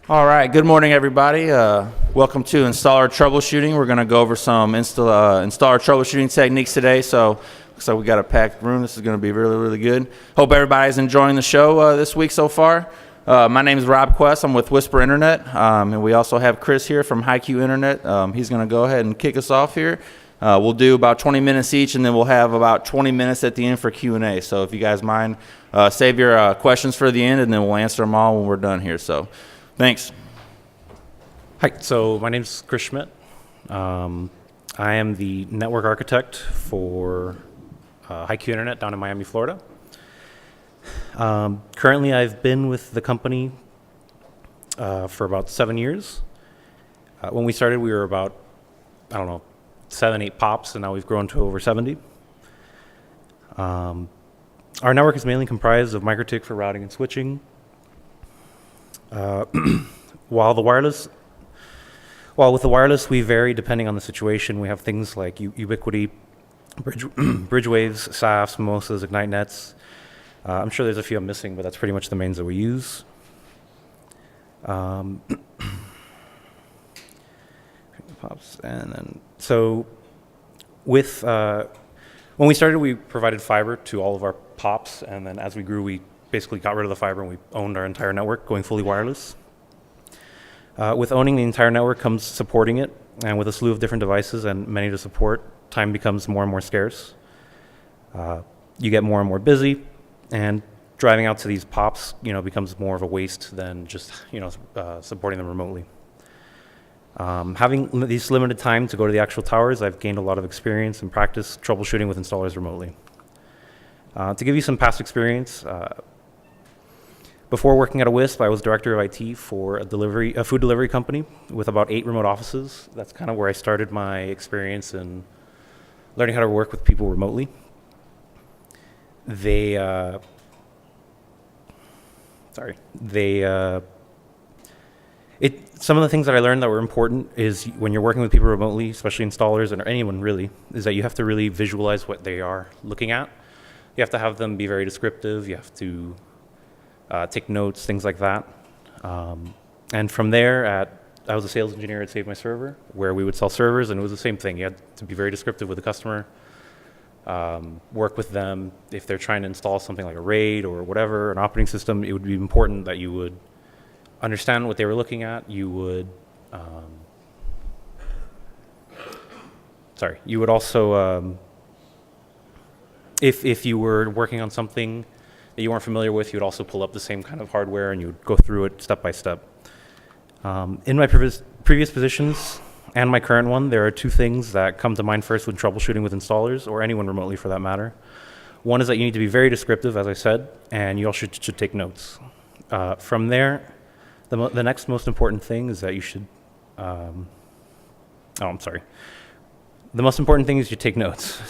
All right, good morning, everybody. Welcome to Installer Troubleshooting. We're going to go over some installer troubleshooting techniques today. So we got a packed room. This is going to be really, really good. Hope everybody's enjoying the show this week so far. My name is Rob Quest. I'm with WISPA Internet, and we also have Chris here from HiQ Internet. He's going to go ahead and kick us off here. We'll do about 20 minutes each, and then we'll have about 20 minutes at the end for Q&A. So if you guys mind, save your questions for the end, and then we'll answer them all when we're done here. So thanks. Hi, so my name is Chris Schmidt. I am the network architect for HiQ Internet down in Miami, Florida. Currently, I've been with the company for about 7 years. When we started, we were about, 7, 8 pops, and now we've grown to over 70. Our network is mainly comprised of MikroTik for routing and switching. While with the wireless, we vary depending on the situation. We have things like Ubiquiti, bridge waves, SAFs, Mimosas, Ignite Nets. I'm sure there's a few I'm missing, but that's pretty much the mains that we use. Pops, and then so with when we started, we provided fiber to all of our pops, and then as we grew, we basically got rid of the fiber and we owned our entire network, going fully wireless. With owning the entire network comes supporting it, and with a slew of different devices and many to support, time becomes more and more scarce. You get more and more busy, and driving out to these pops, becomes more of a waste than just, supporting them remotely. Having these limited time to go to the actual towers, I've gained a lot of experience and practice troubleshooting with installers remotely. To give you some past experience, before working at a WISP, I was director of IT for a food delivery company with about 8 remote offices. That's kind of where I started my experience in learning how to work with people remotely. Some of the things that I learned that were important is when you're working with people remotely, especially installers or anyone really, is that you have to really visualize what they are looking at. You have to have them be very descriptive. You have to take notes, things like that. And from there, I was a sales engineer at Save My Server, where we would sell servers, and it was the same thing. You had to be very descriptive with the customer, work with them. If they're trying to install something like a RAID or whatever, an operating system, it would be important that you would understand what they were looking at. You would also, if you were working on something that you weren't familiar with, you would also pull up the same kind of hardware and you would go through it step by step. In my previous positions and my current one, there are 2 things that come to mind first when troubleshooting with installers, or anyone remotely for that matter. One is that you need to be very descriptive, as I said, and you also should take notes. From there, the next most important thing is that you should, the most important thing is you take notes.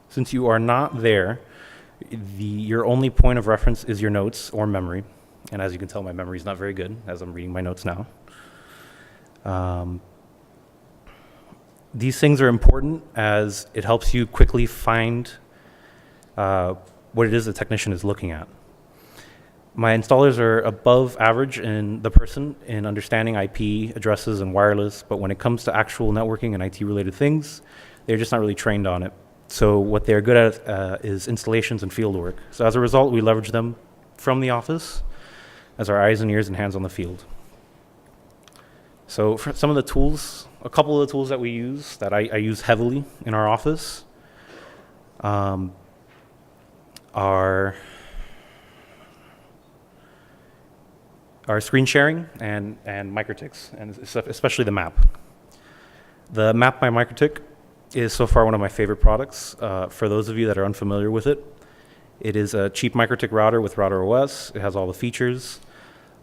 Since you are not there, your only point of reference is your notes or memory. And as you can tell, my memory is not very good as I'm reading my notes now. These things are important as it helps you quickly find what it is the technician is looking at. My installers are above average in understanding IP addresses and wireless, but when it comes to actual networking and IT related things, they're just not really trained on it. So what they're good at is installations and field work. So as a result, we leverage them from the office as our eyes and ears and hands on the field. So for some of the tools, a couple of the tools that we use that I use heavily in our office are screen sharing and MikroTiks, and especially the map. The map by MikroTik is so far one of my favorite products. For those of you that are unfamiliar with it, it is a cheap MikroTik router with Router OS. It has all the features.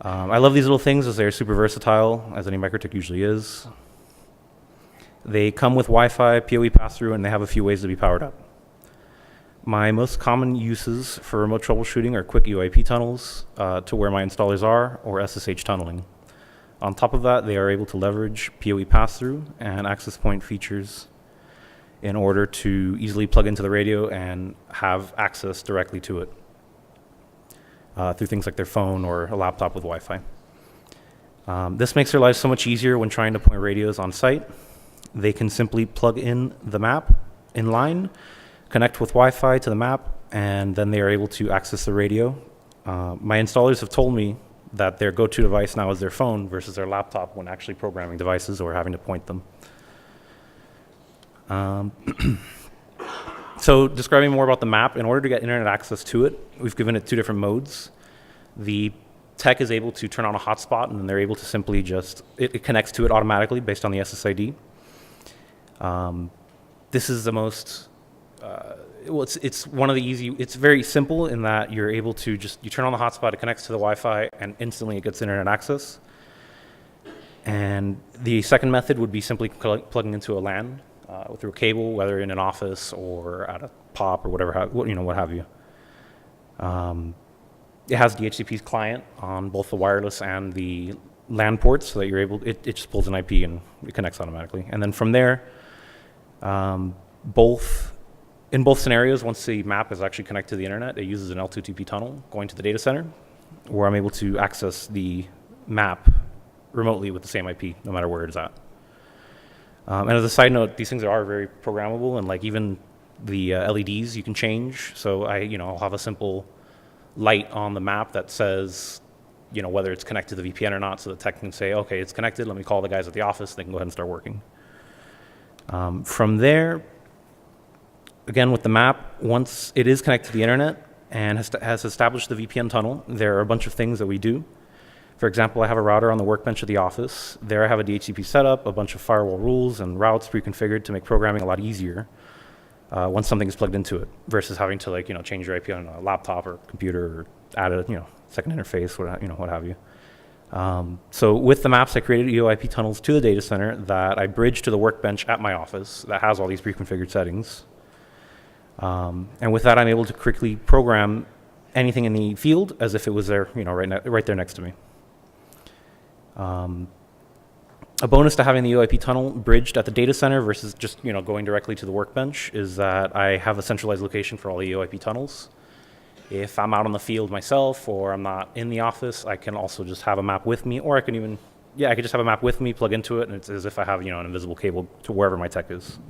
I love these little things as they're super versatile, as any MikroTik usually is. They come with Wi-Fi, PoE pass-through, and they have a few ways to be powered up. My most common uses for remote troubleshooting are quick UIP tunnels to where my installers are, or SSH tunneling. On top of that, they are able to leverage PoE pass-through and access point features in order to easily plug into the radio and have access directly to it. through things like their phone or a laptop with Wi-Fi. This makes their lives so much easier when trying to point radios on site. They can simply plug in the map in line, connect with Wi-Fi to the map, and then they are able to access the radio. My installers have told me that their go-to device now is their phone versus their laptop when actually programming devices or having to point them. So describing more about the map, in order to get internet access to it, we've given it two different modes. The tech is able to turn on a hotspot, and then they're able to simply just, it connects to it automatically based on the SSID. This is the most, it's one of the easy, it's very simple in that you're able to just, you turn on the hotspot, it connects to the Wi-Fi, and instantly it gets internet access. And the second method would be simply plugging into a LAN through a cable, whether in an office or at a POP or whatever, what have you. It has DHCP's client on both the wireless and the LAN ports, so that you're able, it just pulls an IP and it connects automatically. And then from there, in both scenarios, once the map is actually connected to the internet, it uses an L2TP tunnel going to the data center, where I'm able to access the map remotely with the same IP, no matter where it is at. And as a side note, these things are very programmable, and like even the LEDs you can change. So I'll have a simple light on the map that says, whether it's connected to the VPN or not, so the tech can say, okay, it's connected, let me call the guys at the office, they can go ahead and start working. From there, again with the map, once it is connected to the internet and has established the VPN tunnel, there are a bunch of things that we do. For example, I have a router on the workbench at the office. There I have a DHCP setup, a bunch of firewall rules and routes pre-configured to make programming a lot easier once something is plugged into it, versus having to change your IP on a laptop or computer or add a second interface, what have you. So with the maps, I created EOIP tunnels to the data center that I bridge to the workbench at my office that has all these pre-configured settings. And with that, I'm able to quickly program anything in the field as if it was there, right there next to me. A bonus to having the UIP tunnel bridged at the data center versus just going directly to the workbench is that I have a centralized location for all the UIP tunnels. If I'm out on the field myself or I'm not in the office, I can also just have a map with me, or I could just have a map with me, plug into it, and it's as if I have an invisible cable to wherever my tech is.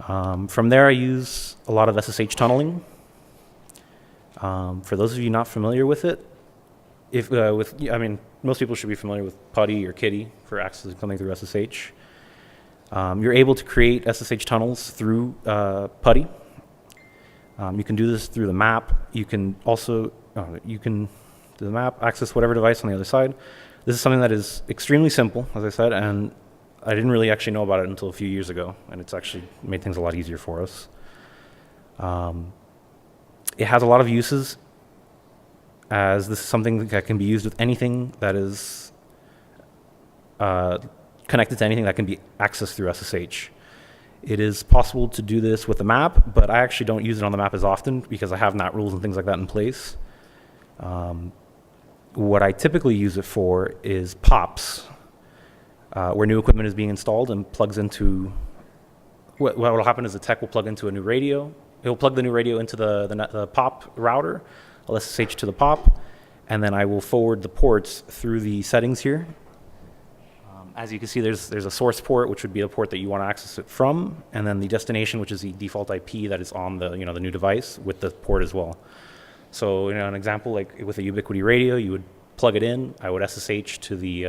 From there, I use a lot of SSH tunneling. For those of you not familiar with it, most people should be familiar with PuTTY or Kitty for accessing something through SSH. You're able to create SSH tunnels through PuTTY. You can do this through the map. You can also, do the map, access whatever device on the other side. This is something that is extremely simple, as I said, and I didn't really actually know about it until a few years ago, and it's actually made things a lot easier for us. It has a lot of uses, as this is something that can be used with anything that is connected to anything that can be accessed through SSH. It is possible to do this with the map, but I actually don't use it on the map as often because I have NAT rules and things like that in place. What I typically use it for is POPs, where new equipment is being installed and plugs into, what will happen is the tech will plug into a new radio. It will plug the new radio into the POP router. I'll SSH to the POP, and then I will forward the ports through the settings here. As you can see, there's a source port, which would be the port that you want to access it from, and then the destination, which is the default IP that is on the the new device with the port as well. So an example, like with a Ubiquiti radio, you would plug it in. I would SSH to the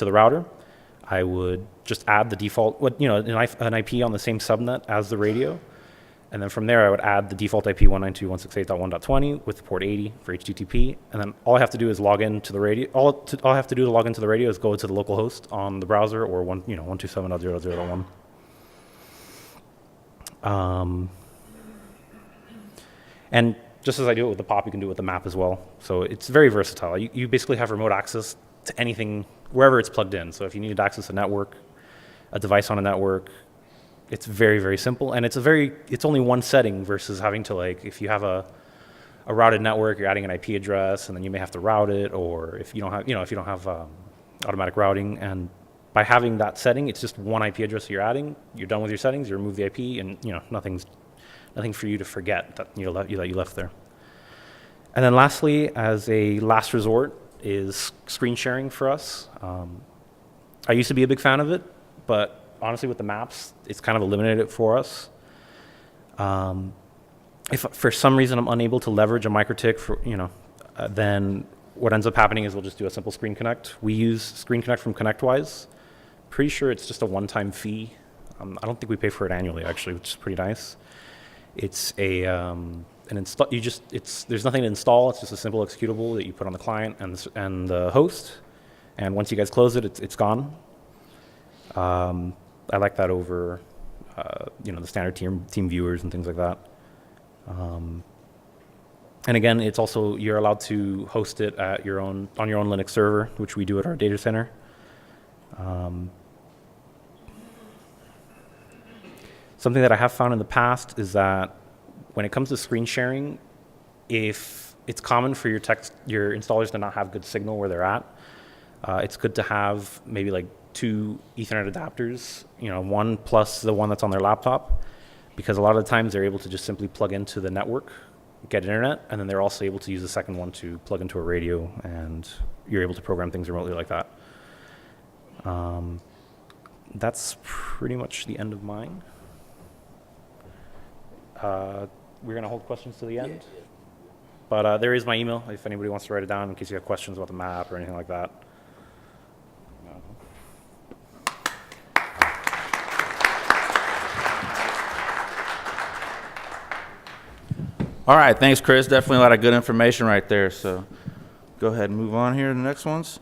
router. I would just add the default, an IP on the same subnet as the radio. And then from there, I would add the default IP 192.168.1.20 with port 80 for HTTP. And then all I have to do is log in to the radio. All I have to do to log into the radio is go to the local host on the browser or 127.0.0.1. And just as I do it with the POP, you can do it with the map as well. So it's very versatile. You basically have remote access to anything, wherever it's plugged in. So if you needed to access a network, a device on a network, it's very, very simple, and it's only one setting versus having to, if you have a routed network, you're adding an IP address, and then you may have to route it, or if you don't have automatic routing, and by having that setting, it's just one IP address you're adding. You're done with your settings. You remove the IP, and nothing for you to forget that you left there. And then lastly, as a last resort, is screen sharing for us. I used to be a big fan of it, but honestly with the maps, it's kind of eliminated it for us. If for some reason I'm unable to leverage a MikroTik for, then what ends up happening is we'll just do a simple screen connect. We use screen connect from ConnectWise. Pretty sure it's just a one-time fee. I don't think we pay for it annually actually, which is pretty nice. It's a an install. There's nothing to install. It's just a simple executable that you put on the client and the host. And once you guys close it, it's gone. I like that over the standard team viewers and things like that. And again, it's also, you're allowed to host it at on your own Linux server, which we do at our data center. Something that I have found in the past is that when it comes to screen sharing, if it's common for your installers to not have good signal where they're at, it's good to have maybe like 2 Ethernet adapters, one plus the one that's on their laptop, because a lot of the times they're able to just simply plug into the network, get internet, and then they're also able to use the second one to plug into a radio, and you're able to program things remotely like that. That's pretty much the end of mine. We're going to hold questions to the end. Yeah. But there is my email if anybody wants to write it down in case you have questions about the map or anything like that. All right, thanks, Chris. Definitely a lot of good information right there. So go ahead and move on here to the next ones.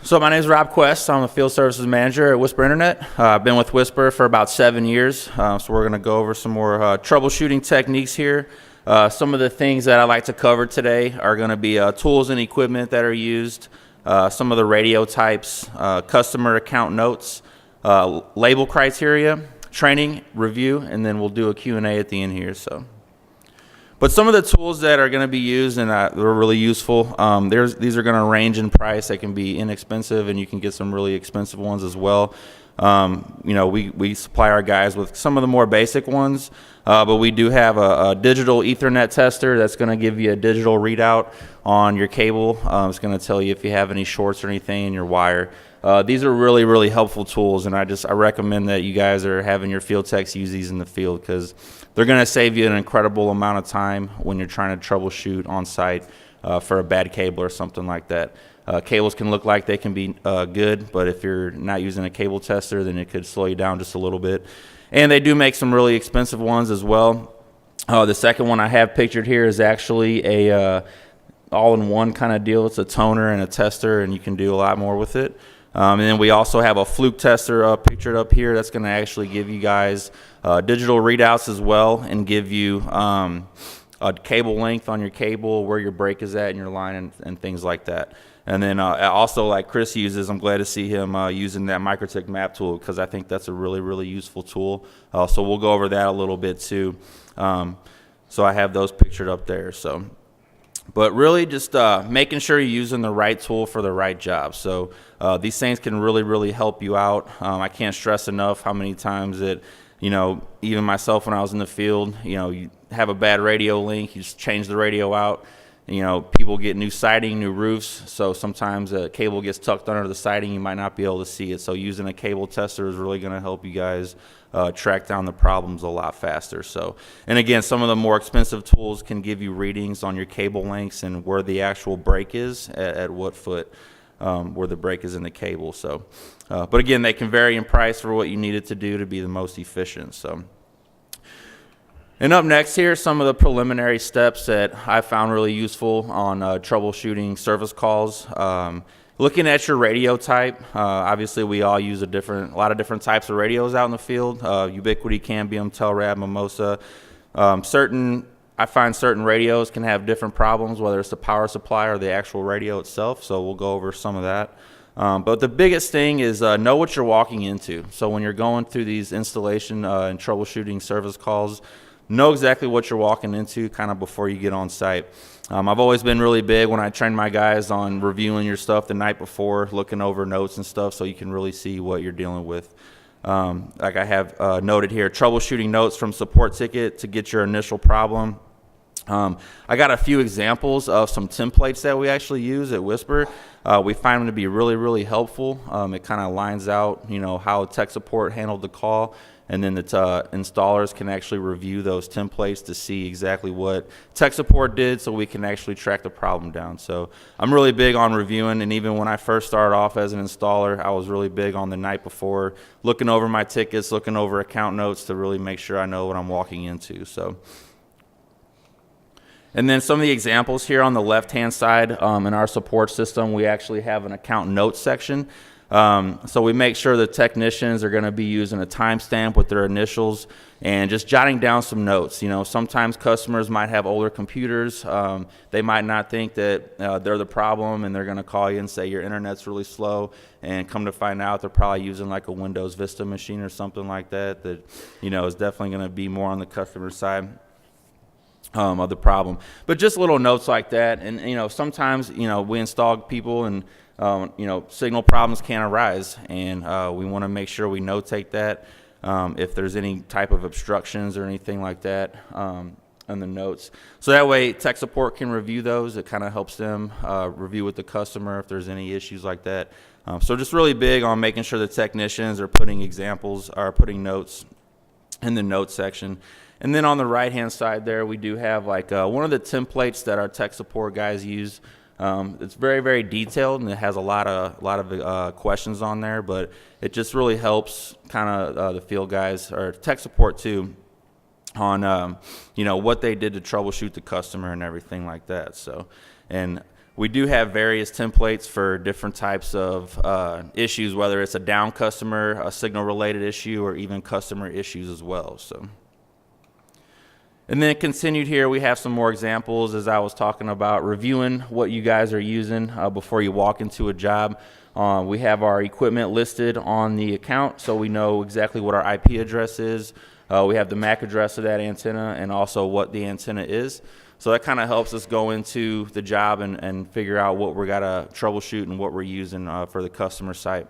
So my name is Rob Quest. I'm a field services manager at WISPA Internet. I've been with WISPA for about 7 years. So we're going to go over some more troubleshooting techniques here. Some of the things that I like to cover today are going to be tools and equipment that are used, some of the radio types, customer account notes, label criteria, training, review, and then we'll do a Q&A at the end here. But some of the tools that are going to be used and they're really useful, these are going to range in price. They can be inexpensive, and you can get some really expensive ones as well. We supply our guys with some of the more basic ones, but we do have a digital Ethernet tester that's going to give you a digital readout on your cable. It's going to tell you if you have any shorts or anything in your wire. These are really, really helpful tools, and I recommend that you guys are having your field techs use these in the field because they're going to save you an incredible amount of time when you're trying to troubleshoot on site for a bad cable or something like that. Cables can look like they can be good, but if you're not using a cable tester, then it could slow you down just a little bit. And they do make some really expensive ones as well. The second one I have pictured here is actually a all-in-one kind of deal. It's a toner and a tester, and you can do a lot more with it. And then we also have a fluke tester pictured up here that's going to actually give you guys digital readouts as well and give you a cable length on your cable, where your break is at in your line, and things like that. And then also, like Chris uses, I'm glad to see him using that MikroTik map tool because I think that's a really, really useful tool. So we'll go over that a little bit too. So I have those pictured up there. But really just making sure you're using the right tool for the right job. So these things can really, really help you out. I can't stress enough how many times that, even myself when I was in the field, you have a bad radio link, you just change the radio out. People get new siding, new roofs, so sometimes a cable gets tucked under the siding, you might not be able to see it. So using a cable tester is really going to help you guys track down the problems a lot faster. And again, some of the more expensive tools can give you readings on your cable lengths and where the actual break is, at what foot, where the break is in the cable. But again, they can vary in price for what you need it to do to be the most efficient. And up next here, some of the preliminary steps that I found really useful on troubleshooting service calls. Looking at your radio type, obviously we all use a lot of different types of radios out in the field. Ubiquiti, Cambium, Telrad, Mimosa. I find certain radios can have different problems, whether it's the power supply or the actual radio itself, so we'll go over some of that. But the biggest thing is know what you're walking into. So when you're going through these installation and troubleshooting service calls, know exactly what you're walking into kind of before you get on site. I've always been really big when I train my guys on reviewing your stuff the night before, looking over notes and stuff so you can really see what you're dealing with. Like I have noted here, troubleshooting notes from support ticket to get your initial problem. I got a few examples of some templates that we actually use at WISPA. We find them to be really, really helpful. It kind of lines out, how tech support handled the call, and then the installers can actually review those templates to see exactly what tech support did, so we can actually track the problem down. So I'm really big on reviewing, and even when I first started off as an installer, I was really big on the night before, looking over my tickets, looking over account notes to really make sure I know what I'm walking into. And then some of the examples here on the left-hand side, in our support system, we actually have an account notes section. So we make sure the technicians are going to be using a timestamp with their initials and just jotting down some notes. Sometimes customers might have older computers. They might not think that they're the problem, and they're going to call you and say your internet's really slow, and come to find out they're probably using like a Windows Vista machine or something like that is definitely going to be more on the customer side of the problem. But just little notes like that, and sometimes we install people, and signal problems can arise, and we want to make sure we notate that if there's any type of obstructions or anything like that in the notes, so that way tech support can review those. It kind of helps them review with the customer if there's any issues like that. So just really big on making sure the technicians are putting notes in the notes section. And then on the right-hand side there, we do have like one of the templates that our tech support guys use. It's very, very detailed, and it has a lot of questions on there, but it just really helps kind of the field guys, or tech support too, on what they did to troubleshoot the customer and everything like that. So, and we do have various templates for different types of issues, whether it's a down customer, a signal-related issue, or even customer issues as well. So. And then continued here, we have some more examples, as I was talking about, reviewing what you guys are using before you walk into a job. We have our equipment listed on the account, so we know exactly what our IP address is. We have the MAC address of that antenna, and also what the antenna is. So that kind of helps us go into the job and figure out what we're got to troubleshoot and what we're using for the customer site.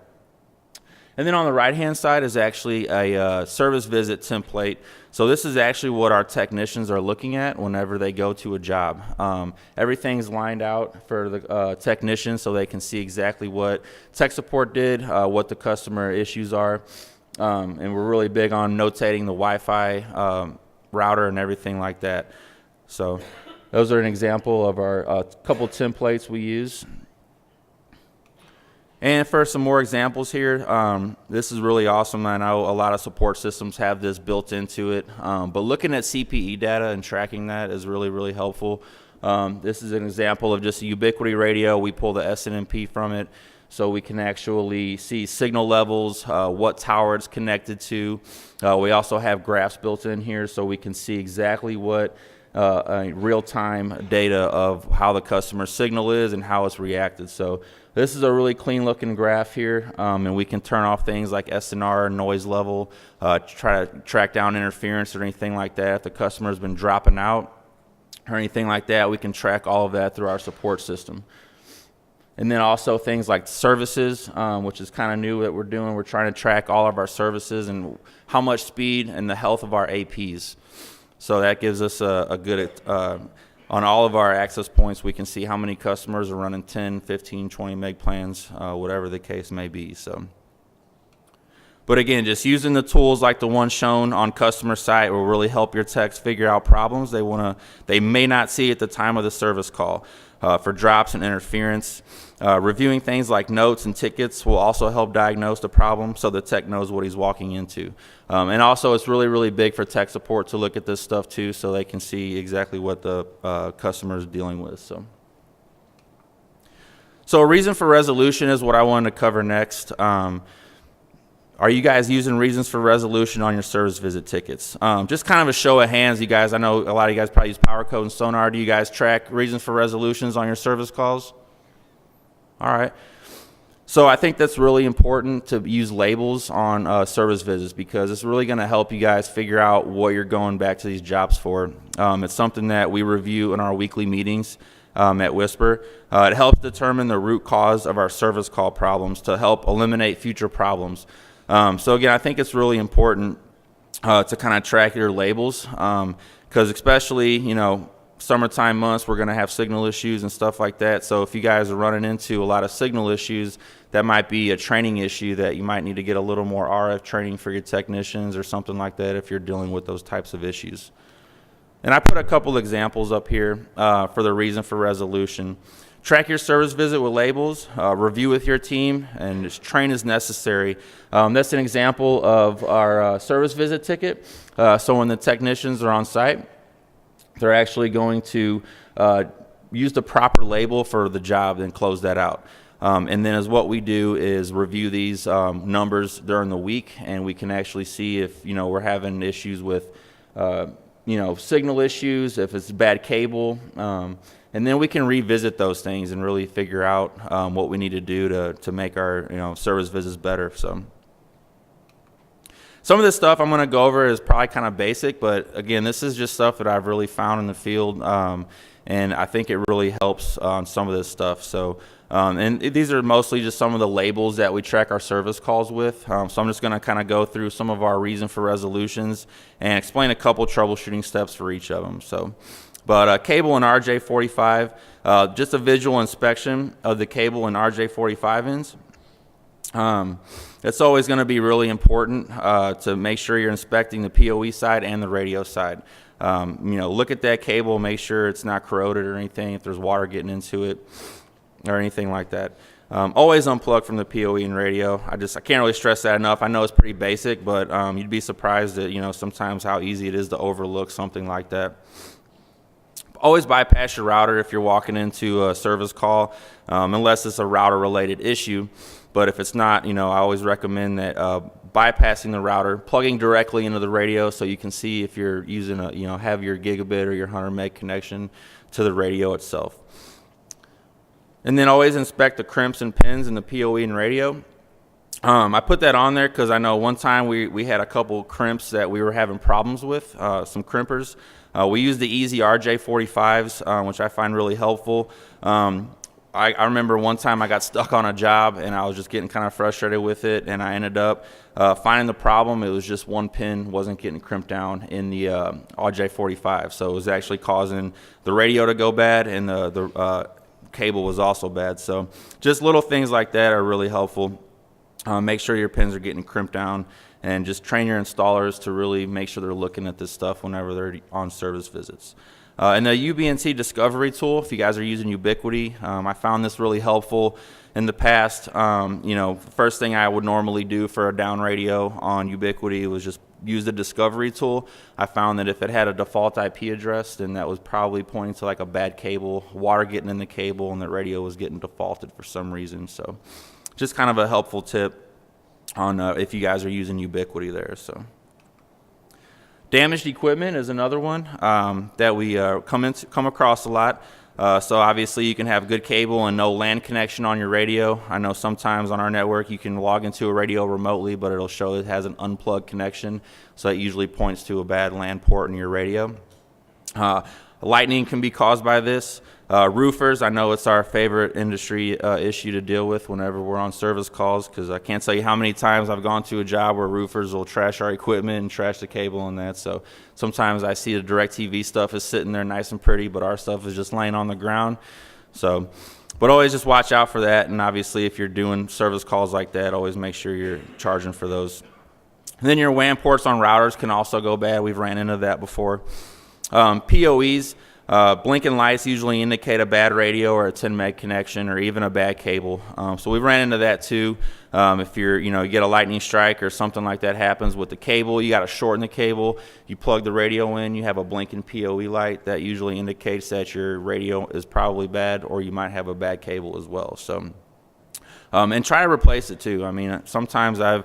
And then on the right-hand side is actually a service visit template. So this is actually what our technicians are looking at whenever they go to a job. Everything's lined out for the technicians, so they can see exactly what tech support did, what the customer issues are. And we're really big on notating the Wi-Fi router and everything like that. So those are an example of our couple templates we use. And for some more examples here, this is really awesome. I know a lot of support systems have this built into it, but looking at CPE data and tracking that is really, really helpful. This is an example of just a Ubiquity radio. We pull the SNMP from it, so we can actually see signal levels, what tower it's connected to. We also have graphs built in here, so we can see exactly what real-time data of how the customer signal is and how it's reacted. So this is a really clean looking graph here, and we can turn off things like SNR, noise level, try to track down interference or anything like that. If the customer's been dropping out or anything like that, we can track all of that through our support system. And then also things like services, which is kind of new that we're doing. We're trying to track all of our services and how much speed and the health of our APs. So that gives us a good, on all of our access points, we can see how many customers are running 10, 15, 20 meg plans, whatever the case may be. So, but again, just using the tools like the one shown on customer site will really help your techs figure out problems they may not see at the time of the service call. For drops and interference, reviewing things like notes and tickets will also help diagnose the problem, so the tech knows what he's walking into. And also, it's really, really big for tech support to look at this stuff too, so they can see exactly what the customer is dealing with. So a reason for resolution is what I wanted to cover next. Are you guys using reasons for resolution on your service visit tickets? Just kind of a show of hands, you guys. I know a lot of you guys probably use PowerCode and Sonar. Do you guys track reasons for resolutions on your service calls? All right. So I think that's really important to use labels on service visits, because it's really going to help you guys figure out what you're going back to these jobs for. It's something that we review in our weekly meetings at WISPA. It helps determine the root cause of our service call problems to help eliminate future problems. So again, I think it's really important to kind of track your labels, because especially, summertime months, we're going to have signal issues and stuff like that. So if you guys are running into a lot of signal issues, that might be a training issue that you might need to get a little more RF training for your technicians or something like that if you're dealing with those types of issues. And I put a couple examples up here for the reason for resolution. Track your service visit with labels, review with your team, and just train as necessary. That's an example of our service visit ticket. So when the technicians are on site, they're actually going to use the proper label for the job and close that out. And then as what we do is review these numbers during the week, and we can actually see if we're having issues with signal issues, if it's bad cable, and then we can revisit those things and really figure out what we need to do to make our service visits better. So some of this stuff I'm going to go over is probably kind of basic, but again, this is just stuff that I've really found in the field, and I think it really helps on some of this stuff. So, and these are mostly just some of the labels that we track our service calls with. So I'm just going to kind of go through some of our reason for resolutions and explain a couple troubleshooting steps for each of them. So, but cable and RJ45, just a visual inspection of the cable and RJ45 ends. It's always going to be really important to make sure you're inspecting the PoE side and the radio side. Look at that cable, make sure it's not corroded or anything, if there's water getting into it or anything like that. Always unplug from the PoE and radio. I can't really stress that enough. I know it's pretty basic, but you'd be surprised at sometimes how easy it is to overlook something like that. Always bypass your router if you're walking into a service call, unless it's a router related issue. But if it's not, I always recommend that bypassing the router, plugging directly into the radio so you can see if you're using have your gigabit or your 100 meg connection to the radio itself. And then always inspect the crimps and pins in the PoE and radio. I put that on there because I know one time we had a couple crimps that we were having problems with, some crimpers. We use the easy RJ45s, which I find really helpful. I remember one time I got stuck on a job and I was just getting kind of frustrated with it, and I ended up finding the problem. It was just one pin wasn't getting crimped down in the RJ45, so it was actually causing the radio to go bad, and the cable was also bad. So just little things like that are really helpful. Make sure your pins are getting crimped down, and just train your installers to really make sure they're looking at this stuff whenever they're on service visits. And the UBNT discovery tool, if you guys are using Ubiquiti, I found this really helpful in the past. First thing I would normally do for a down radio on Ubiquiti was just use the discovery tool. I found that if it had a default IP address, then that was probably pointing to like a bad cable, water getting in the cable, and the radio was getting defaulted for some reason. So just kind of a helpful tip on if you guys are using Ubiquiti there. So damaged equipment is another one that we come across a lot. So obviously you can have good cable and no LAN connection on your radio. I know sometimes on our network you can log into a radio remotely, but it'll show it has an unplugged connection. So that usually points to a bad LAN port in your radio. Lightning can be caused by this. Roofers, I know it's our favorite industry issue to deal with whenever we're on service calls, because I can't tell you how many times I've gone to a job where roofers will trash our equipment and trash the cable and that. So sometimes I see the DirecTV stuff is sitting there nice and pretty, but our stuff is just laying on the ground. So, but always just watch out for that. And obviously if you're doing service calls like that, always make sure you're charging for those. And then your WAN ports on routers can also go bad. We've ran into that before. PoEs, blinking lights usually indicate a bad radio or a 10 meg connection or even a bad cable. So we ran into that too. If you get a lightning strike or something like that happens with the cable, you got to shorten the cable. You plug the radio in, you have a blinking PoE light that usually indicates that your radio is probably bad, or you might have a bad cable as well. So, and try to replace it too. I mean, sometimes I've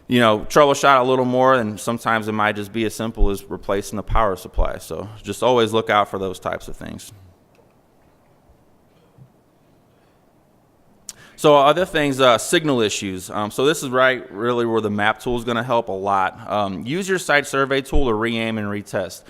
troubleshot a little more, and sometimes it might just be as simple as replacing the power supply. So just always look out for those types of things. So other things, signal issues. So this is really where the map tool is going to help a lot. Use your site survey tool to re-aim and retest.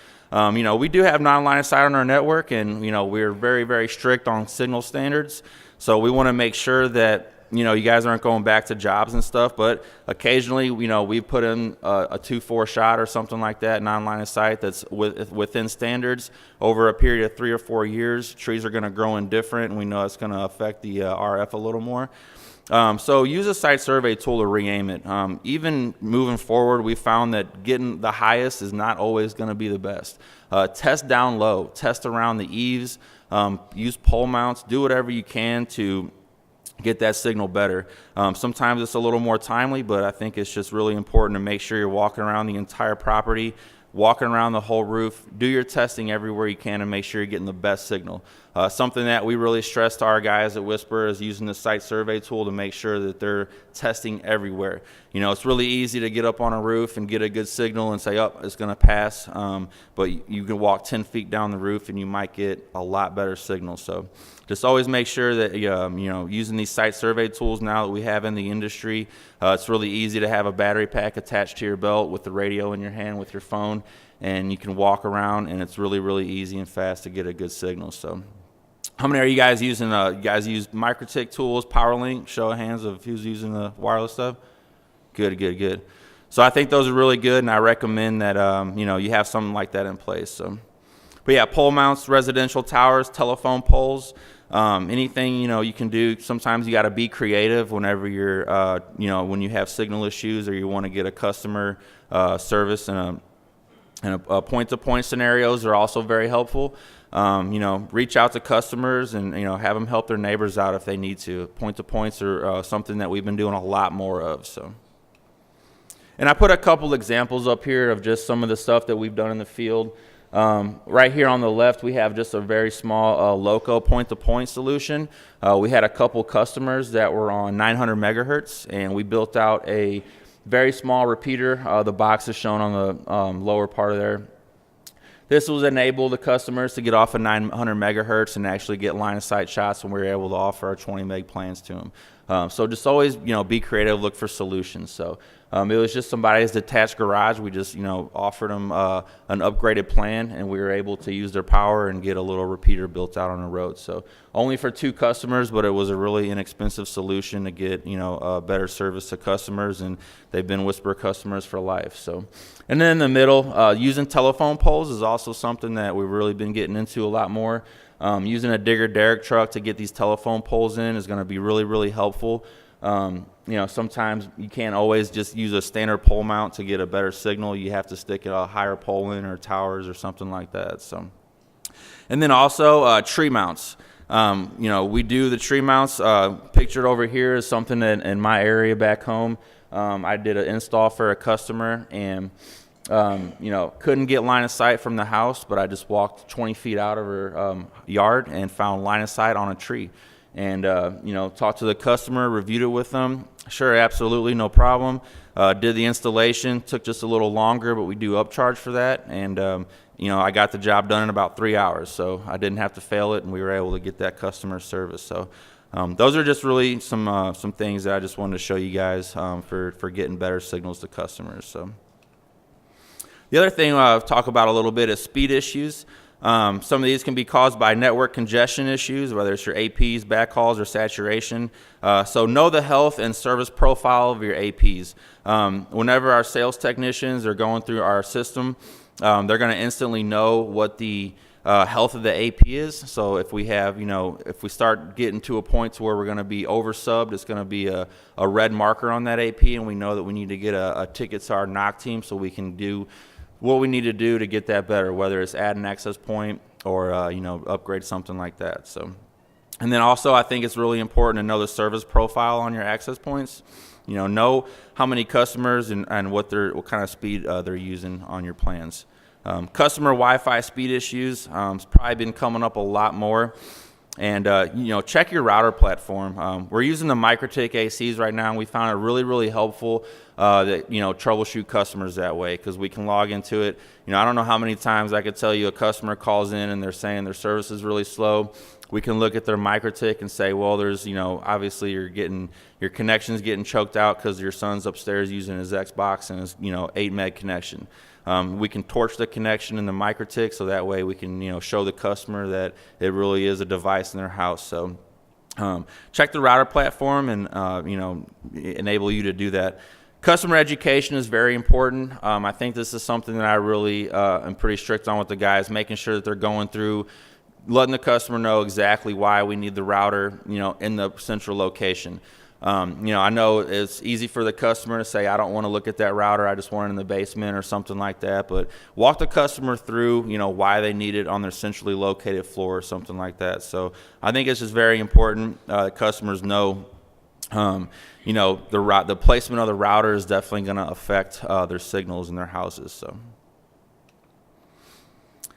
We do have non-line of sight on our network, and we're very, very strict on signal standards. So we want to make sure that you guys aren't going back to jobs and stuff, but occasionally, we've put in a 2-4 shot or something like that, non-line of sight that's within standards. Over a period of 3 or 4 years, trees are going to grow in different, and we know it's going to affect the RF a little more. So use a site survey tool to re-aim it. Even moving forward, we found that getting the highest is not always going to be the best. Test down low, test around the eaves, use pole mounts, do whatever you can to get that signal better. Sometimes it's a little more timely, but I think it's just really important to make sure you're walking around the entire property, walking around the whole roof, do your testing everywhere you can and make sure you're getting the best signal. Something that we really stress to our guys at WISPA is using the site survey tool to make sure that they're testing everywhere. It's really easy to get up on a roof and get a good signal and say, oh, it's going to pass, but you can walk 10 feet down the roof and you might get a lot better signal. So just always make sure that, using these site survey tools now that we have in the industry, it's really easy to have a battery pack attached to your belt with the radio in your hand with your phone, and you can walk around, and it's really, really easy and fast to get a good signal. So how many are you guys using? You guys use MikroTik tools, PowerLink? Show of hands of who's using the wireless stuff. Good. So I think those are really good, and I recommend that you have something like that in place. So, but yeah, pole mounts, residential towers, telephone poles, anything you can do. Sometimes you got to be creative whenever you're when you have signal issues or you want to get a customer service and a point-to-point scenarios are also very helpful. Reach out to customers and have them help their neighbors out if they need to. Point-to-points are something that we've been doing a lot more of. So, and I put a couple examples up here of just some of the stuff that we've done in the field. Right here on the left, we have just a very small loco point-to-point solution. We had a couple customers that were on 900 megahertz, and we built out a very small repeater. The box is shown on the lower part of there. This was enable the customers to get off of 900 megahertz and actually get line of sight shots when we were able to offer our 20 meg plans to them. So just always, be creative, look for solutions. So it was just somebody's detached garage. We just, offered them an upgraded plan, and we were able to use their power and get a little repeater built out on the road. So only for 2 customers, but it was a really inexpensive solution to get, a better service to customers, and they've been WISPA customers for life. So, and then in the middle, using telephone poles is also something that we've really been getting into a lot more. Using a digger derrick truck to get these telephone poles in is going to be really, really helpful. Sometimes you can't always just use a standard pole mount to get a better signal. You have to stick a higher pole in or towers or something like that. So, and then also tree mounts. We do the tree mounts. Pictured over here is something that in my area back home. I did an install for a customer and couldn't get line of sight from the house, but I just walked 20 feet out of her yard and found line of sight on a tree. And, talked to the customer, reviewed it with them. Sure, absolutely, no problem. Did the installation, took just a little longer, but we do upcharge for that. And, I got the job done in about 3 hours, so I didn't have to fail it, and we were able to get that customer service. So those are just really some things that I just wanted to show you guys for getting better signals to customers. So the other thing I'll talk about a little bit is speed issues. Some of these can be caused by network congestion issues, whether it's your APs, backhauls, or saturation. So know the health and service profile of your APs. Whenever our sales technicians are going through our system, they're going to instantly know what the health of the AP is. So if we have, if we start getting to a point to where we're going to be oversubbed, it's going to be a red marker on that AP, and we know that we need to get a ticket to our NOC team so we can do what we need to do to get that better, whether it's add an access point or, upgrade something like that. So, and then also I think it's really important to know the service profile on your access points. Know how many customers and what kind of speed they're using on your plans. Customer Wi-Fi speed issues has probably been coming up a lot more. And, check your router platform. We're using the MikroTik ACs right now, and we found it really, really helpful that, troubleshoot customers that way because we can log into it. I don't know how many times I could tell you a customer calls in and they're saying their service is really slow. We can look at their MikroTik and say, well, there's, obviously your connection's getting choked out because your son's upstairs using his Xbox and his, 8 meg connection. We can torch the connection in the MikroTik so that way we can, show the customer that it really is a device in their house. So check the router platform and enable you to do that. Customer education is very important. I think this is something that I really am pretty strict on with the guys, making sure that they're going through, letting the customer know exactly why we need the router, in the central location. I know it's easy for the customer to say, I don't want to look at that router, I just want it in the basement or something like that. But walk the customer through, why they need it on their centrally located floor or something like that. So I think it's just very important customers know, the placement of the router is definitely going to affect their signals in their houses. So.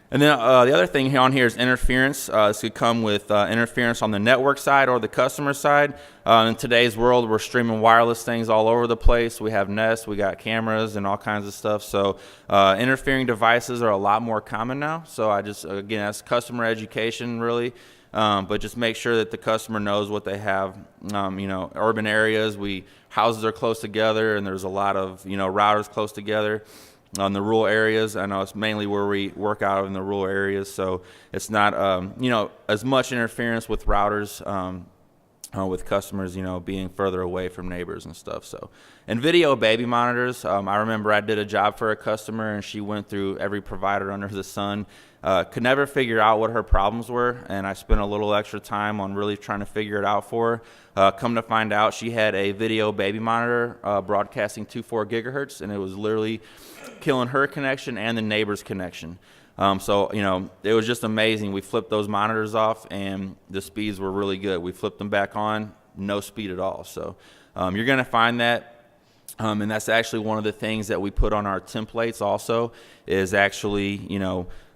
And then the other thing on here is interference. This could come with interference on the network side or the customer side. In today's world, we're streaming wireless things all over the place. We have Nest, we got cameras and all kinds of stuff. So interfering devices are a lot more common now. So again, that's customer education really. But just make sure that the customer knows what they have. Urban areas, houses are close together and there's a lot of, routers close together. On the rural areas, I know it's mainly where we work out of in the rural areas, so it's not as much interference with routers with customers being further away from neighbors and stuff. So, and video baby monitors, I remember I did a job for a customer and she went through every provider under the sun, could never figure out what her problems were, and I spent a little extra time on really trying to figure it out for her. Come to find out, she had a video baby monitor broadcasting 2.4 gigahertz, and it was literally killing her connection and the neighbor's connection. It was just amazing. We flipped those monitors off and the speeds were really good. We flipped them back on, no speed at all. So you're going to find that, and that's actually one of the things that we put on our templates also is actually,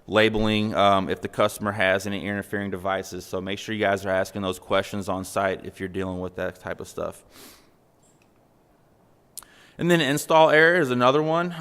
labeling if the customer has any interfering devices. So make sure you guys are asking those questions on site if you're dealing with that type of stuff. And then install error is another one.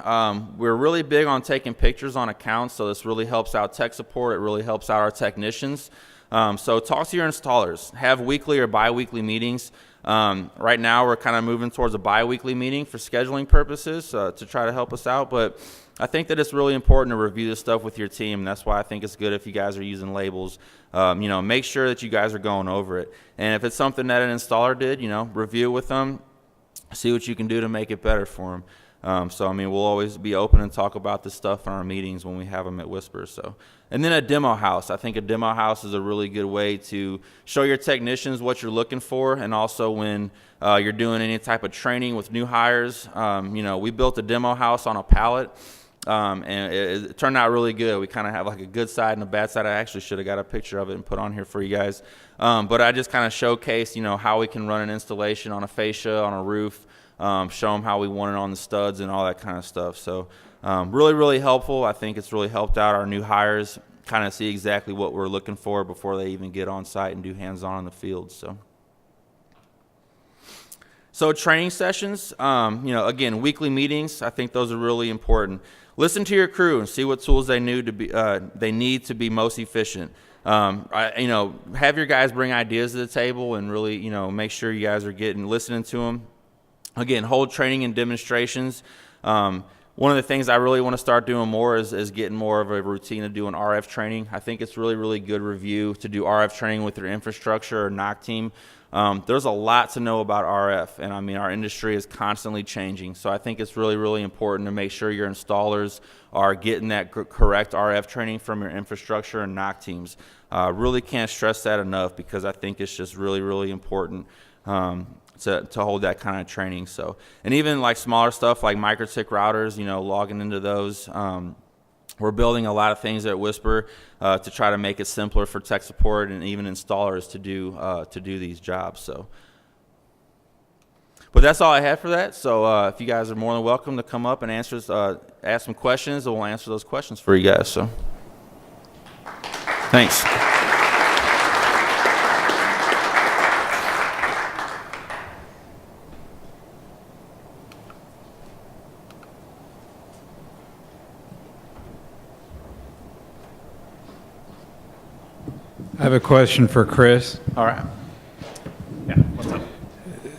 We're really big on taking pictures on accounts, so this really helps out tech support. It really helps out our technicians. So talk to your installers. Have weekly or bi-weekly meetings. Right now we're kind of moving towards a bi-weekly meeting for scheduling purposes to try to help us out. But I think that it's really important to review this stuff with your team. That's why I think it's good if you guys are using labels. Make sure that you guys are going over it. And if it's something that an installer did, review with them. See what you can do to make it better for them. We'll always be open and talk about this stuff in our meetings when we have them at WISPA. So, and then a demo house. I think a demo house is a really good way to show your technicians what you're looking for, and also when you're doing any type of training with new hires. We built a demo house on a pallet, and it turned out really good. We kind of have like a good side and a bad side. I actually should have got a picture of it and put on here for you guys. But I just kind of showcased, how we can run an installation on a fascia, on a roof, show them how we want it on the studs and all that kind of stuff. So really, really helpful. I think it's really helped out our new hires kind of see exactly what we're looking for before they even get on site and do hands-on in the field. So training sessions, again, weekly meetings, I think those are really important. Listen to your crew and see what tools they need to be most efficient. Have your guys bring ideas to the table and really, make sure you guys are listening to them. Again, hold training and demonstrations. One of the things I really want to start doing more is getting more of a routine of doing RF training. I think it's really, really good review to do RF training with your infrastructure or NOC team. There's a lot to know about RF, and our industry is constantly changing. So I think it's really, really important to make sure your installers are getting that correct RF training from your infrastructure and NOC teams. Really can't stress that enough because I think it's just really, really important to hold that kind of training. So, and even like smaller stuff like microtik routers, logging into those. We're building a lot of things at WISPA to try to make it simpler for tech support and even installers to do these jobs. So, but that's all I had for that. So if you guys are more than welcome to come up and ask some questions, and we'll answer those questions for you guys. So, thanks. I have a question for Chris. All right. Yeah, what's up?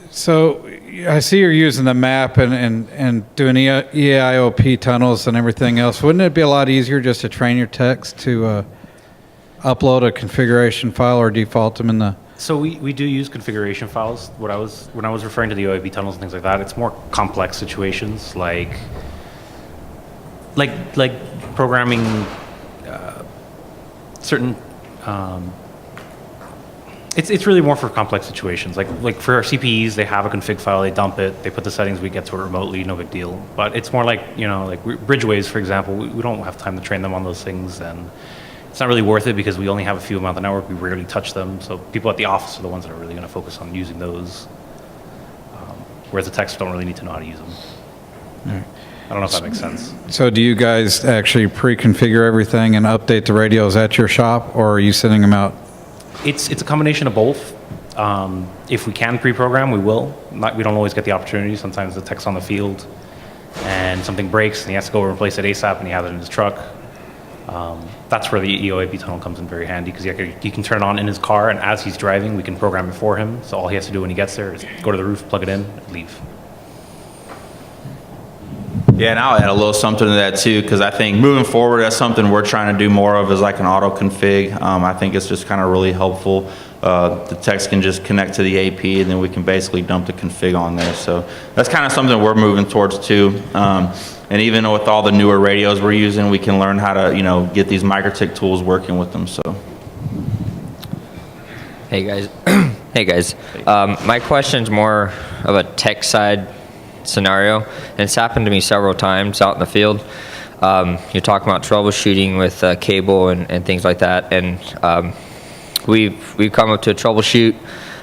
So I see you're using the map and doing EIOP tunnels and everything else. Wouldn't it be a lot easier just to train your techs to upload a configuration file or default them in the So we do use configuration files. When I was referring to the OIB tunnels and things like that, it's more complex situations like programming certain. It's really more for complex situations. Like for our CPEs, they have a config file, they dump it, they put the settings, we get to it remotely, no big deal. But it's more like bridgeways, for example. We don't have time to train them on those things, and it's not really worth it because we only have a few of them on the network. We rarely touch them, so people at the office are the ones that are really going to focus on using those. Whereas the techs don't really need to know how to use them. Right. I don't know if that makes sense. So do you guys actually pre-configure everything and update the radios at your shop, or are you sending them out? It's a combination of both. If we can pre-program, we will. We don't always get the opportunity. Sometimes the tech's on the field and something breaks and he has to go and replace it ASAP and he has it in his truck. That's where the EOAP tunnel comes in very handy because he can turn it on in his car, and as he's driving, we can program it for him. So all he has to do when he gets there is go to the roof, plug it in, and leave. Yeah, and I'll add a little something to that too, because I think moving forward, that's something we're trying to do more of, is like an auto config. I think it's just kind of really helpful. The techs can just connect to the AP, and then we can basically dump the config on there. So that's kind of something we're moving towards too. And even with all the newer radios we're using, we can learn how to, get these MikroTik tools working with them. So. Hey guys. Hey guys. My question's more of a tech side scenario, and it's happened to me several times out in the field. You're talking about troubleshooting with cable and things like that, and we've come up to a troubleshoot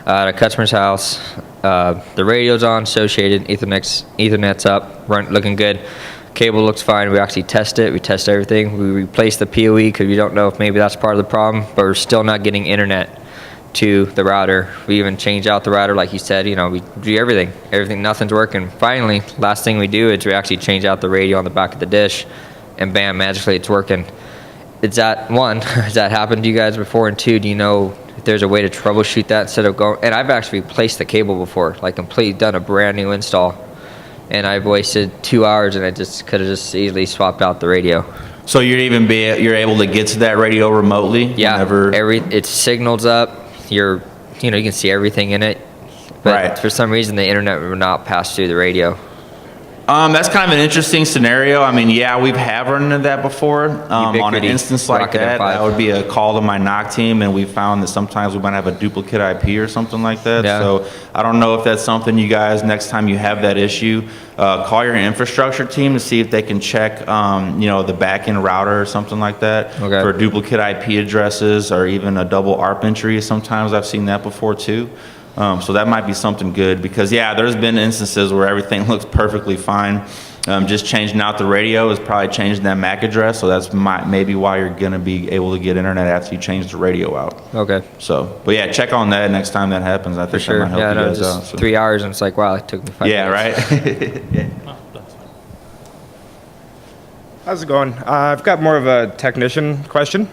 at a customer's house. The radio's on, associated, Ethernet's up, looking good. Cable looks fine. We actually test it. We test everything. We replace the PoE because we don't know if maybe that's part of the problem, but we're still not getting internet to the router. We even change out the router, like you said. We do everything, nothing's working. Finally, last thing we do is we actually change out the radio on the back of the dish, and bam, magically it's working. Has that happened to you guys before? And two, do you know if there's a way to troubleshoot that instead of going? And I've actually replaced the cable before, like completely done a brand new install, and I've wasted 2 hours, and I just could have just easily swapped out the radio. So you're able to get to that radio remotely? Yeah, it signals up. You can see everything in it, but right. For some reason the internet will not pass through the radio. That's kind of an interesting scenario. I mean, yeah, we've run into that before. On an instance like that would be a call to my NOC team, and we found that sometimes we might have a duplicate IP or something like that. Yeah. So I don't know if that's something you guys, next time you have that issue, call your infrastructure team to see if they can check, the back-end router or something like that for duplicate IP addresses, or even a double ARP entry. Sometimes I've seen that before too. So that might be something good, because yeah, there's been instances where everything looks perfectly fine. Just changing out the radio is probably changing that MAC address, so that's maybe why you're going to be able to get internet after you change the radio out. Okay. So, but yeah, check on that next time that happens. I think that might help you guys out. So. 3 hours, and it's like, wow, it took me 5 minutes. Yeah, right? Yeah. How's it going? I've got more of a technician question.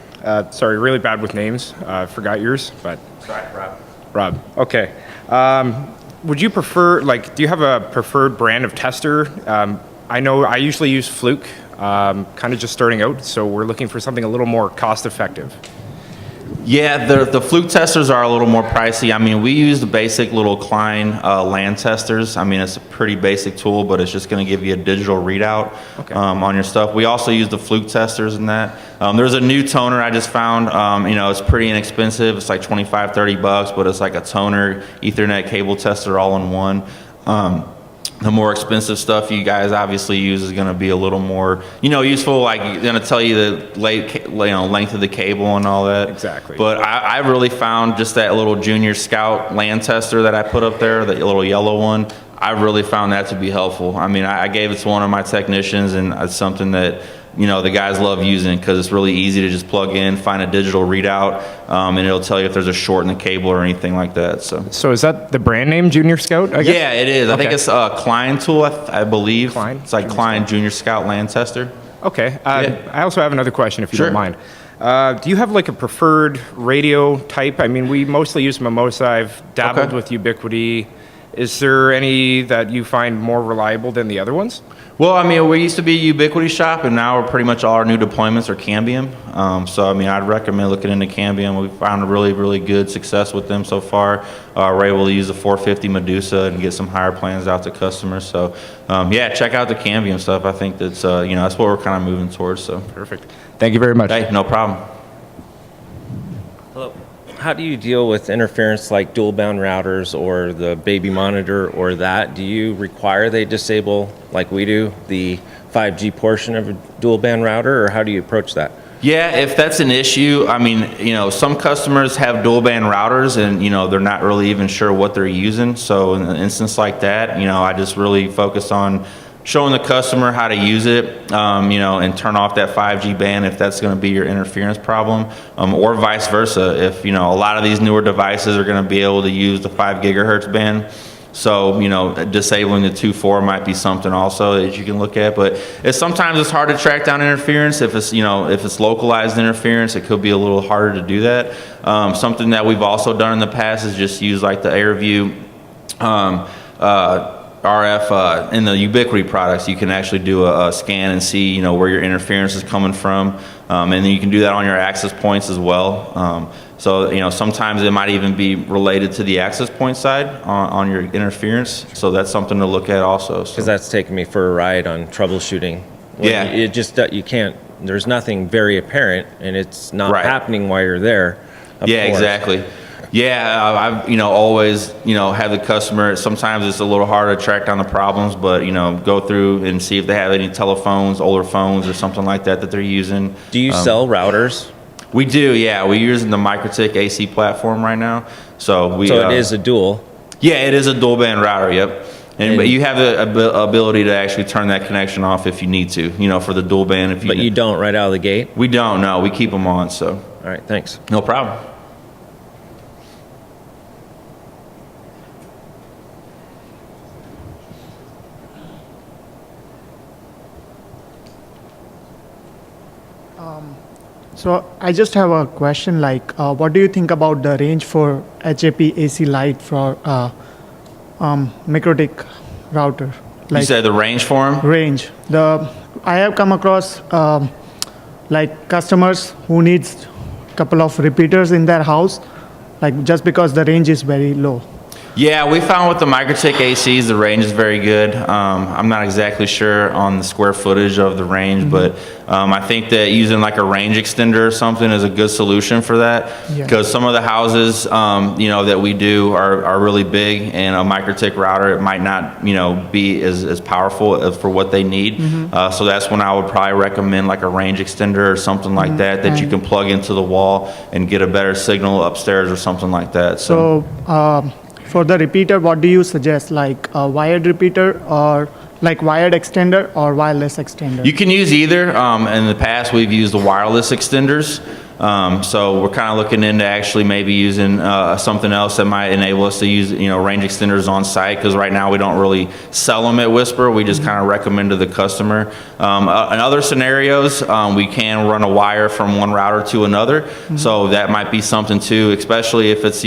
Sorry, really bad with names. Forgot yours, but. Sorry, Rob. Okay. Would you prefer, do you have a preferred brand of tester? I know I usually use Fluke, kind of just starting out, so we're looking for something a little more cost effective. Yeah, the Fluke testers are a little more pricey. I mean, we use the basic little Klein LAN testers. I mean, it's a pretty basic tool, but it's just going to give you a digital readout on your stuff. We also use the Fluke testers in that. There's a new toner I just found. It's pretty inexpensive. It's like $25-$30, but it's like a toner, Ethernet cable tester all in one. The more expensive stuff you guys obviously use is going to be a little more, useful. Like, going to tell you the length of the cable and all that. Exactly. But I really found just that little Junior Scout LAN tester that I put up there, the little yellow one. I really found that to be helpful. I mean, I gave it to one of my technicians, and it's something that the guys love using, because it's really easy to just plug in, find a digital readout, and it'll tell you if there's a short in the cable or anything like that. So is that the brand name, Junior Scout, I guess? Yeah, it is. I think it's a Klein tool, I believe. Klein? It's like Klein Junior Scout LAN tester. Okay. Yeah. I also have another question, if you Sure. don't mind. Do you have like a preferred radio type? I mean, we mostly use Mimosa. I've dabbled with Ubiquiti. Is there any that you find more reliable than the other ones? Well, I mean, we used to be a Ubiquity shop, and now we're pretty much all our new deployments are Cambium. So, I mean, I'd recommend looking into Cambium. We've found a really, really good success with them so far. We're able to use the 450 Medusa and get some higher plans out to customers. So, yeah, check out the Cambium stuff. I think that's, that's what we're kind of moving towards. So, Perfect. Thank you very much. hey, no problem. Hello. How do you deal with interference like dual band routers or the baby monitor or that? Do you require they disable, like we do, the 5G portion of a dual band router, or how do you approach that? Yeah, if that's an issue, I mean, some customers have dual band routers and, they're not really even sure what they're using. So in an instance like that, I just really focus on showing the customer how to use it, and turn off that 5G band if that's going to be your interference problem, or vice versa. If, a lot of these newer devices are going to be able to use the 5 gigahertz band. So, disabling the 2.4 might be something also that you can look at, but sometimes it's hard to track down interference. If it's, if it's localized interference, it could be a little harder to do that. Something that we've also done in the past is just use like the AirView, RF in the Ubiquity products. You can actually do a scan and see where your interference is coming from, and then you can do that on your access points as well. So sometimes it might even be related to the access point side on your interference. So that's something to look at also. Because that's taken me for a ride on troubleshooting. When Yeah. It just, you can't, there's nothing very apparent, and it's not Right. happening while you're there. of Yeah, course. exactly. Yeah, I've always have the customer. Sometimes it's a little harder to track down the problems, but go through and see if they have any telephones, older phones, or something like that they're using. Do you sell routers? We do, yeah. We're using the MikroTik AC platform right now. So So it is a dual. Yeah, it is a dual band router. Yep. But you have the ability to actually turn that connection off if you need to. For the dual band. But you don't right out of the gate? We don't. No, we keep them on. So All right, thanks. no problem. So I just have a question, like, what do you think about the range for HAP AC Lite for MikroTik router? You said the range for them? Range. I have come across like customers who needs couple of repeaters in their house, like just because the range is very low. Yeah, we found with the MikroTik ACs, the range is very good. I'm not exactly sure on the square footage of the range, but I think that using like a range extender or something is a good solution for that. Yeah. Because some of the houses, that we do are really big, and a MikroTik router, it might not, be as powerful for what they need. So that's when I would probably recommend like a range extender or something like that you can plug into the wall and get a better signal upstairs or something like that. So for the repeater, what do you suggest, like a wired repeater or like wired extender or wireless extender? You can use either. In the past, we've used the wireless extenders. So we're kind of looking into actually maybe using something else that might enable us to use, range extenders on site, because right now we don't really sell them at WISPA. We just kind of recommend to the customer. In other scenarios, we can run a wire from one router to another. So that might be something too, especially if it's,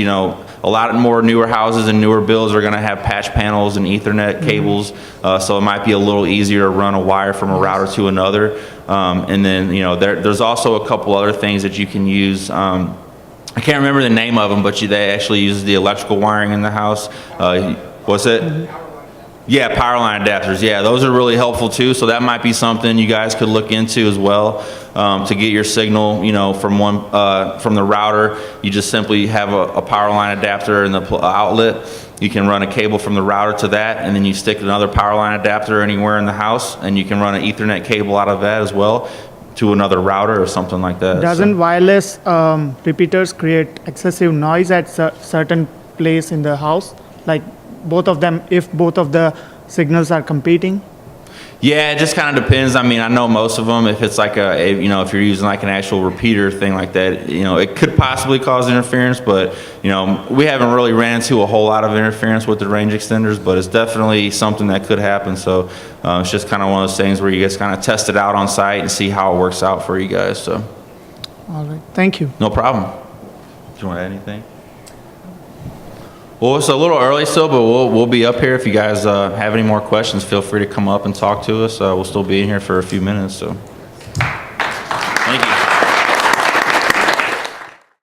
a lot more newer houses and newer builds are going to have patch panels and Ethernet cables. So it might be a little easier to run a wire from a router to another. And then, there's also a couple other things that you can use. I can't remember the name of them, but they actually use the electrical wiring in the house. What's it? Yeah, power line adapters. Yeah, those are really helpful too. So that might be something you guys could look into as well, to get your signal, from the router. You just simply have a power line adapter in the outlet. You can run a cable from the router to that, and then you stick another power line adapter anywhere in the house, and you can run an Ethernet cable out of that as well to another router or something like that. Doesn't wireless repeaters create excessive noise at certain place in the house? Like both of them, if both of the signals are competing? Yeah, it just kind of depends. I mean, I know most of them, if it's like if you're using like an actual repeater thing like that, it could possibly cause interference, but, we haven't really ran into a whole lot of interference with the range extenders, but it's definitely something that could happen. So it's just kind of one of those things where you guys kind of test it out on site and see how it works out for you guys. So, All right, thank you. no problem. Do you want to add anything? Well, it's a little early still, but we'll be up here. If you guys have any more questions, feel free to come up and talk to us. We'll still be in here for a few minutes, so.